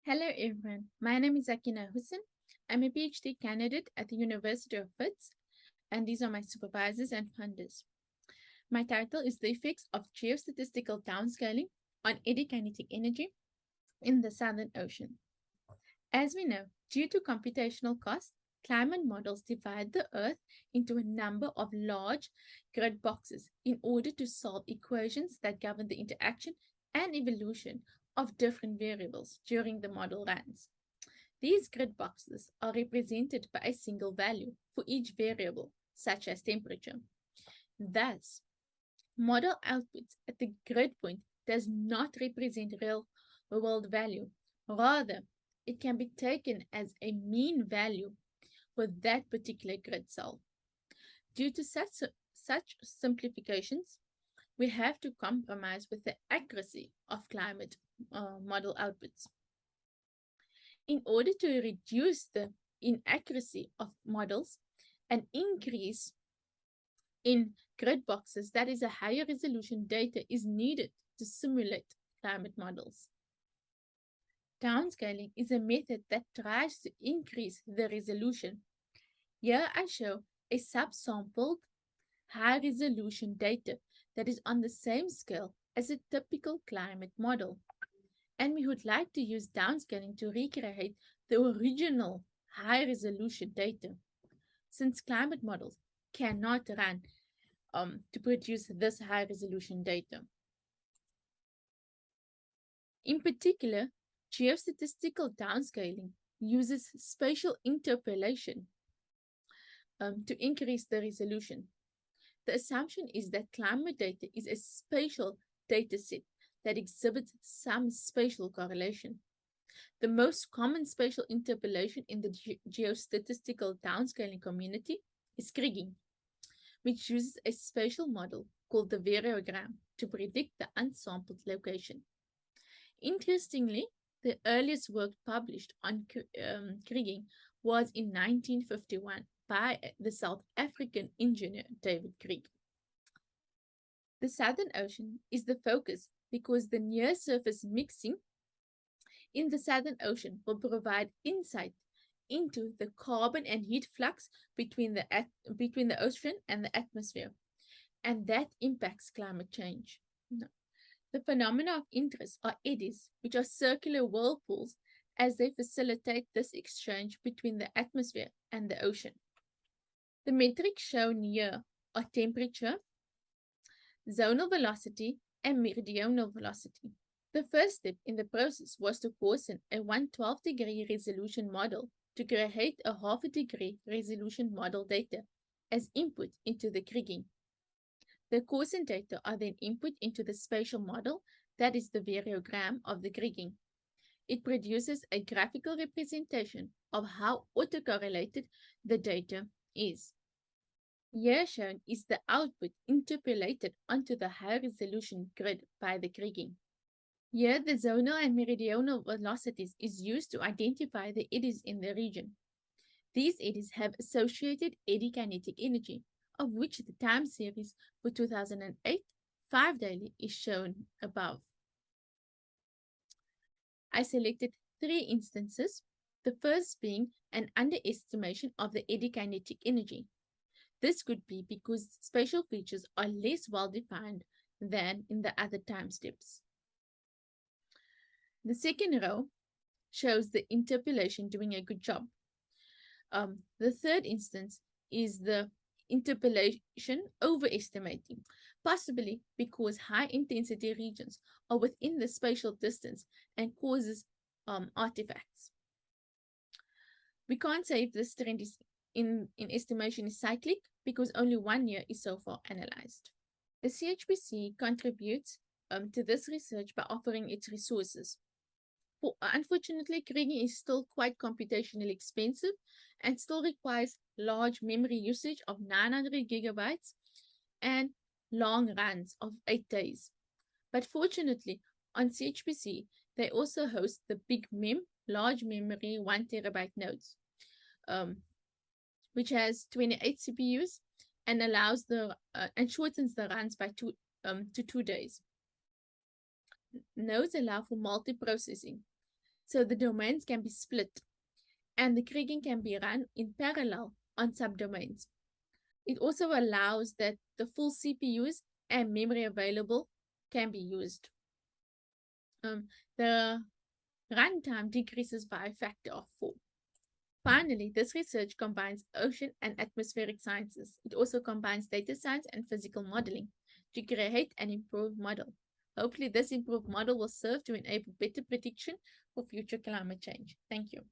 Hello everyone, my name is Zakeina Hooseen. I'm a PhD candidate at the University of Wits, and these are my supervisors and funders. My title is The Effects of Geostatistical Downscaling on Eddy Kinetic Energy in the Southern Ocean. As we know, due to computational costs, climate models divide the Earth into a number of large grid boxes in order to solve equations that govern the interaction and evolution of different variables during the model runs. These grid boxes are represented by a single value for each variable, such as temperature. Thus, model outputs at the grid point does not represent real world value. Rather, it can be taken as a mean value for that particular grid cell. Due to such simplifications, we have to compromise with the accuracy of climate model outputs. In order to reduce the inaccuracy of models, an increase in grid boxes, that is a higher resolution data, is needed to simulate climate models. Downscaling is a method that tries to increase the resolution. Here I show a subsampled high resolution data that is on the same scale as a typical climate model. And we would like to use downscaling to recreate the original high resolution data, since climate models cannot run to produce this high resolution data. In particular, geostatistical downscaling uses spatial interpolation to increase the resolution. The assumption is that climate data is a spatial data set that exhibits some spatial correlation. The most common spatial interpolation in the geostatistical downscaling community is kriging, which uses a spatial model called the variogram to predict the unsampled location. Interestingly, the earliest work published on kriging was in 1951 by the South African engineer David Krieg. The Southern Ocean is the focus because the near-surface mixing in the Southern Ocean will provide insight into the carbon and heat flux between the ocean and the atmosphere, and that impacts climate change. The phenomena of interest are eddies, which are circular whirlpools as they facilitate this exchange between the atmosphere and the ocean. The metrics shown here are temperature, zonal velocity, and meridional velocity. The first step in the process was to coarsen a 112-degree resolution model to create a half-a-degree resolution model data as input into the kriging. The coarsened data are then input into the spatial model, that is the variogram of the kriging. It produces a graphical representation of how autocorrelated the data is. Here shown is the output interpolated onto the high-resolution grid by the kriging. Here, the zonal and meridional velocities is used to identify the eddies in the region. These eddies have associated eddy kinetic energy, of which the time series for 2008 5 daily is shown above. I selected 3 instances, the first being an underestimation of the eddy kinetic energy. This could be because spatial features are less well defined than in the other time steps. The second row shows the interpolation doing a good job. The third instance is the interpolation overestimating, possibly because high intensity regions are within the spatial distance and causes artifacts. We can't say if this trend is in estimation is cyclic because only 1 year is so far analyzed. The CHBC contributes to this research by offering its resources. Unfortunately, kriging is still quite computationally expensive and still requires large memory usage of 900 gigabytes and long runs of 8 days. But fortunately, on CHBC, they also host the Big Mem, large memory 1 terabyte nodes, which has 28 CPUs and allows and shortens the runs by 2 days. Nodes allow for multiprocessing. So the domains can be split and the kriging can be run in parallel on subdomains. It also allows that the full CPUs and memory available can be used. The runtime decreases by a factor of 4. Finally, this research combines ocean and atmospheric sciences. It also combines data science and physical modeling to create an improved model. Hopefully, this improved model will serve to enable better prediction for future climate change. Thank you.